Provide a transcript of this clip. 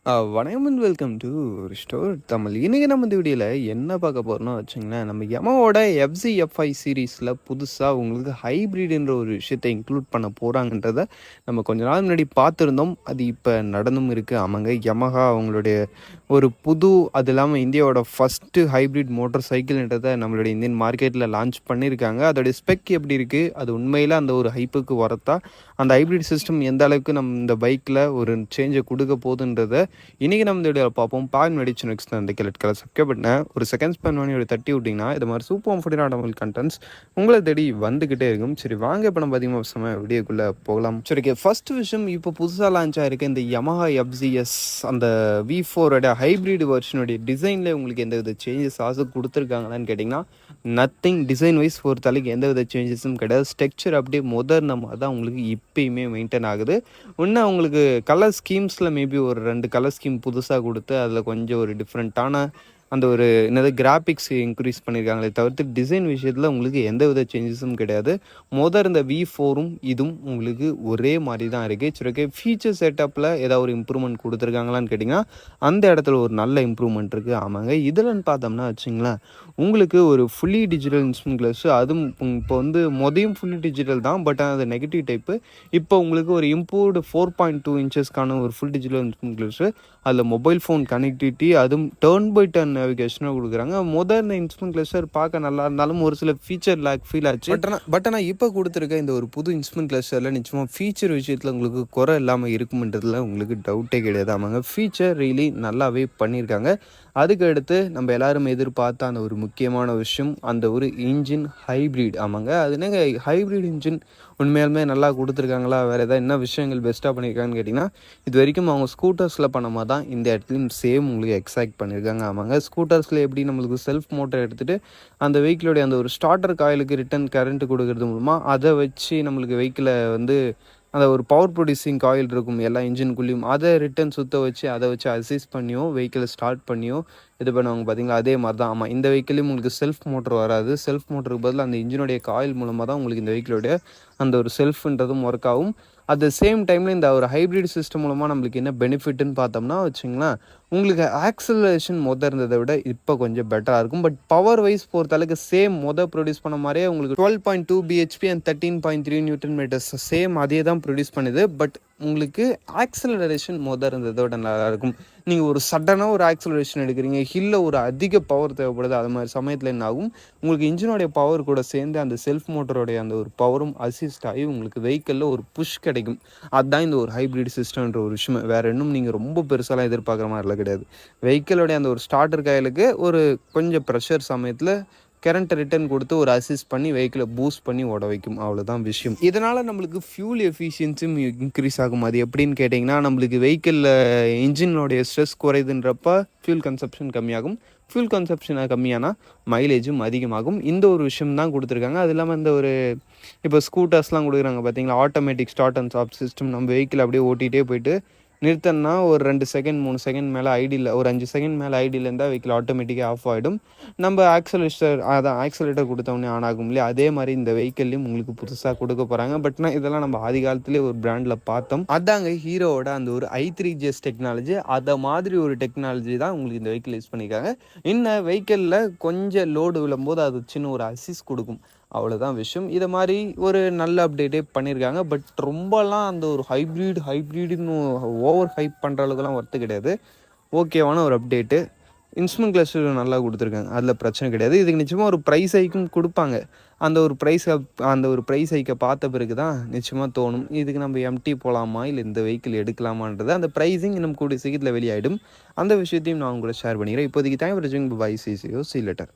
வணக்கம் and welcome to restore Tamil. இன்றைக்கி நம்ம இந்த வீடியோவில் என்ன பார்க்க போகிறோம்னா வச்சுங்களேன், நம்ம யமாவோட எஃப்சி சீரீஸில் புதுசாக உங்களுக்கு ஹைப்ரிட்ன்ற ஒரு விஷயத்தை இன்க்ளூட் பண்ண போகிறாங்கன்றத நம்ம கொஞ்ச நாள் முன்னாடி பார்த்துருந்தோம். அது இப்போ நடந்தும் இருக்குது. ஆமாங்க, யமஹா அவங்களுடைய ஒரு புது, அது இல்லாமல் இந்தியாவோட ஃபஸ்ட்டு ஹைப்ரிட் மோட்டார் சைக்கிள்ன்றதை நம்மளுடைய இந்தியன் மார்க்கெட்டில் லான்ச் பண்ணியிருக்காங்க. அதோடைய ஸ்பெக் எப்படி இருக்குது, அது உண்மையில் அந்த ஒரு ஹைப்புக்கு வரத்தா, அந்த ஹைப்ரிட் சிஸ்டம் எந்த அளவுக்கு நம்ம இந்த பைக்கில் ஒரு சேஞ்சை கொடுக்க போகுதுன்றதை இன்றைக்கி நம்ம இந்த வீடியோவில் பார்ப்போம். பாய் நடிச்சு நெக்ஸ்ட் அந்த கலர் சப்ஸ்கிரைப் பண்ணேன் ஒரு செகண்ட்ஸ் பண்ணி ஒரு தட்டி விட்டிங்கன்னா இது மாதிரி சூப்பர் கம்ஃபர்டபுள் தமிழ் கண்டென்ட்ஸ் உங்களை தேடி வந்துக்கிட்டே இருக்கும். சரி வாங்க, இப்போ நம்ம அதிகமாக வீடியோக்குள்ளே போகலாம். சரி, ஃபர்ஸ்ட் விஷயம், இப்போ புதுசாக லான்ச் ஆகிருக்கு இந்த யமஹா எஃப்சிஎஸ் அந்த V4 ஹைப்ரிட் வெர்ஷனுடைய டிசைனில் உங்களுக்கு எந்த வித சேஞ்சஸ் கொடுத்துருக்காங்களான்னு கேட்டிங்கன்னா நத்திங். டிசைன் வைஸ் பொறுத்தளவுக்கு எந்த வித சேஞ்சஸும் கிடையாது. ஸ்ட்ரக்சர் அப்படியே முதர்னமாக தான் உங்களுக்கு இப்போயுமே மெயின்டைன் ஆகுது. இன்னும் உங்களுக்கு கலர் ஸ்கீம்ஸில் மேபி ஒரு 2 கலர் ஸ்கீம் புதுசாக கொடுத்து அதில் கொஞ்சம் ஒரு டிஃப்ரெண்ட்டான அந்த ஒரு என்னது கிராஃபிக்ஸ் இன்க்ரீஸ் பண்ணியிருக்காங்களே தவிர்த்து டிசைன் விஷயத்தில் உங்களுக்கு எந்த வித சேஞ்சஸும் கிடையாது. இந்த V4 இதுவும் உங்களுக்கு ஒரே மாதிரி தான் இருக்குது. சரி, ஃபீச்சர் செட்டப்பில் ஏதாவது ஒரு இம்ப்ரூவ்மெண்ட் கொடுத்துருக்காங்களான்னு கேட்டிங்கன்னா அந்த இடத்துல ஒரு நல்ல இம்ப்ரூவ்மெண்ட் இருக்குது. ஆமாங்க, இதில்னு பார்த்தோம்னா வச்சுங்களேன், உங்களுக்கு ஒரு ஃபுல்லி டிஜிட்டல் இன்ஸ்ட்ருமெண்ட் கிளாஸ், அதுவும் இப்போ மொதல் ஃபுல்லி டிஜிட்டல் தான், பட் அது நெகட்டிவ் டைப்பு. இப்போ உங்களுக்கு ஒரு இம்ப்ரூவ்டு 4.2 இன்ச்சஸ்க்கான ஒரு ஃபுல் டிஜிட்டல் இன்ஸ்ட்ருமெண்ட் கிளாஸு, அதில் மொபைல் ஃபோன் கனெக்டிவிட்டி, அதுவும் டர்ன் பை டர்ன் நேவிகேஷனாக கொடுக்குறாங்க. இந்த இன்ஸ்ட்ருமெண்ட் கிளஸ்டர் பார்க்க நல்லா இருந்தாலும் ஒரு சில ஃபீச்சர் லேக் ஃபீல் ஆச்சு. பட் ஆனால் இப்போ கொடுத்துருக்க இந்த ஒரு புது இன்ஸ்ட்ருமெண்ட் கிளஸ்டரில் நிச்சயமாக ஃபீச்சர் விஷயத்தில் உங்களுக்கு குறை இல்லாமல் இருக்கும்ன்றதுல உங்களுக்கு டவுட்டே கிடையாது. ஆமாங்க, ஃபீச்சர் ரியலி நல்லாவே பண்ணியிருக்காங்க. அதுக்கு அடுத்து நம்ம எல்லாரும் எதிர்பார்த்த அந்த ஒரு முக்கியமான விஷயம், அந்த ஒரு இன்ஜின் ஹைப்ரிட். ஆமாங்க, அது என்னங்க ஹைப்ரிட் இன்ஜின் உண்மையாலுமே நல்லா கொடுத்துருக்காங்களா, வேறு ஏதாவது என்ன விஷயங்கள் பெஸ்ட்டாக பண்ணியிருக்காங்கன்னு கேட்டிங்கன்னா இது வரைக்கும் அவங்க ஸ்கூட்டர்ஸில் பண்ண மாதிரி தான் இந்த இடத்துலையும் சேம் உங்களுக்கு எக்ஸாக்ட் பண்ணியிருக்காங்க. ஆமாங்க, ஸ்கூட்டர்ஸில் எப்படி நம்மளுக்கு செல்ஃப் மோட்டர் எடுத்துகிட்டு அந்த வெஹிக்கிளோடைய அந்த ஒரு ஸ்டார்டர் காயிலுக்கு ரிட்டன் கரண்ட் கொடுக்கறது மூலமாக அதை வச்சு நம்மளுக்கு வெஹிக்கிளை அந்த ஒரு பவர் ப்ரொடியூசிங் காயில் இருக்கும் எல்லா இன்ஜின்குள்ளேயும், அதை ரிட்டன் சுற்ற வச்சு அதை வச்சு அசிஸ்ட் பண்ணியோ வெஹிக்கிளை ஸ்டார்ட் பண்ணியோ இது பண்ணுவாங்க பார்த்தீங்களா, அதே மாதிரி தான். ஆமாம், இந்த வெஹிக்கிளையும் உங்களுக்கு செல்ஃப் மோட்டர் வராது. செல்ஃப் மோட்டருக்கு பதில் அந்த இன்ஜினுடைய காயில் மூலமாக தான் உங்களுக்கு இந்த வெஹிக்கிளோடைய அந்த ஒரு செல்ஃப்ன்றதும் ஒர்க் ஆகும். அட் த சேம் டைமில் இந்த ஒரு ஹைப்ரிட் சிஸ்டம் மூலமாக நம்மளுக்கு என்ன பெனிஃபிட்னு பார்த்தோம்னா வச்சுங்களேன், உங்களுக்கு ஆக்சலரேஷன் இருந்ததை விட இப்போ கொஞ்சம் பெட்டராக இருக்கும். பட் பவர் வைஸ் பொறுத்தளவுக்கு சேம் ப்ரொடியூஸ் பண்ண மாதிரியே உங்களுக்கு 12.2 bhp அண்ட் 13.3 Nm சேம் அதே தான் ப்ரொடியூஸ் பண்ணுது. பட் உங்களுக்கு ஆக்சலரேஷன் இருந்ததை விட நல்லாயிருக்கும். நீங்கள் ஒரு சடனாக ஒரு ஆக்சலரேஷன் எடுக்கிறீங்க, ஹில்ல ஒரு அதிக பவர் தேவைப்படுது, அது மாதிரி சமயத்தில் என்ன ஆகும், உங்களுக்கு இன்ஜினோடைய பவர் கூட சேர்ந்து அந்த செல்ஃப் மோட்டரோடைய அந்த ஒரு பவரும் அசிஸ்ட் ஆகி உங்களுக்கு வெஹிக்கிளில் ஒரு புஷ் கிடைக்கும். அதுதான் இந்த ஒரு ஹைப்ரிட் சிஸ்டம்ன்ற ஒரு விஷயம். வேறு இன்னும் நீங்கள் ரொம்ப பெருசாலாம் எதிர்பார்க்குற மாதிரிலாம் கிடையாது. வெஹிக்கிளோடைய அந்த ஒரு ஸ்டார்டர் காயிலுக்கு ஒரு கொஞ்சம் ப்ரெஷர் சமயத்தில் கரண்ட்டை ரிட்டர்ன் கொடுத்து ஒரு அசிஸ்ட் பண்ணி வெஹிக்கிளை பூஸ்ட் பண்ணி ஓட வைக்கும். அவ்வளோதான் விஷயம். இதனால் நம்மளுக்கு ஃபியூல் எஃபிஷியன்சியும் இன்க்ரீஸ் ஆகும். அது எப்படின்னு கேட்டிங்கன்னா, நம்மளுக்கு வெஹிக்கிளில் இன்ஜினோடைய ஸ்ட்ரெஸ் குறையுதுன்றப்ப ஃபியூல் கன்சப்ஷன் கம்மியாகும். ஃபியூல் கன்சப்ஷன் கம்மியானால் மைலேஜும் அதிகமாகும். இந்த ஒரு விஷயம் தான் கொடுத்துருக்காங்க. அது இல்லாமல் இந்த ஒரு இப்போ ஸ்கூட்டர்ஸ்லாம் கொடுக்குறாங்க பார்த்தீங்களா, automatic start and stop system. நம்ம வெஹிக்கிள் அப்படியே ஓட்டிகிட்டே போயிட்டு நிறுத்தன்னா ஒரு 2 செகண்ட் 3 செகண்ட் மேலே ஐடியில் ஒரு 5 செகண்ட் மேலே ஐடியில் இருந்தால் வெஹிக்கிள் ஆட்டோமேட்டிக்காக ஆஃப் ஆகிடும். நம்ம ஆக்சலேட்டர் கொடுத்தவொடனே ஆன் ஆகும் இல்லையா, அதே மாதிரி இந்த வெஹிக்கிள்லையும் உங்களுக்கு புதுசாக கொடுக்க போகிறாங்க. பட்னா இதெல்லாம் நம்ம ஆதி காலத்துலேயே ஒரு பிராண்டில் பார்த்தோம். அதாங்க ஹீரோவோட அந்த ஒரு i3GS டெக்னாலஜி. அதை மாதிரி ஒரு டெக்னாலஜி தான் உங்களுக்கு இந்த வெஹிக்கிள் யூஸ் பண்ணியிருக்காங்க. இன்னும் வெஹிக்கிளில் கொஞ்சம் லோடு விழும்போது அது சின்ன ஒரு அசிஸ்ட் கொடுக்கும். அவ்வளோதான் விஷயம். இதை மாதிரி ஒரு நல்ல அப்டேட்டே பண்ணியிருக்காங்க. பட் ரொம்பலாம் அந்த ஒரு ஹைப்ரிட்னு ஓவர் ஹைப் பண்ணுற அளவுக்குலாம் ஒர்த்து கிடையாது. ஓகேவான ஒரு அப்டேட்டு. இன்ஸ்ட்ருமெண்ட் கிளஸ்டர் நல்லா கொடுத்துருக்காங்க, அதில் பிரச்சனை கிடையாது. இதுக்கு நிச்சயமாக ஒரு ப்ரைஸ் ஹைக்கும் கொடுப்பாங்க. அந்த ஒரு ப்ரைஸ் ஹைக்கை பார்த்த பிறகு தான் நிச்சயமாக தோணும், இதுக்கு நம்ம எம்டி போகலாமா இல்லை இந்த வெஹிக்கிள் எடுக்கலாமான்றது. அந்த ப்ரைஸிங் இன்னும் கூடிய சீக்கிரத்தில் வெளியாகிடும். அந்த விஷயத்தையும் நான் உங்களை ஷேர் பண்ணிக்கிறேன். இப்போதைக்கு தேங்க்யூ ஃபார் வாட்சிங். Bye, see you, see you later.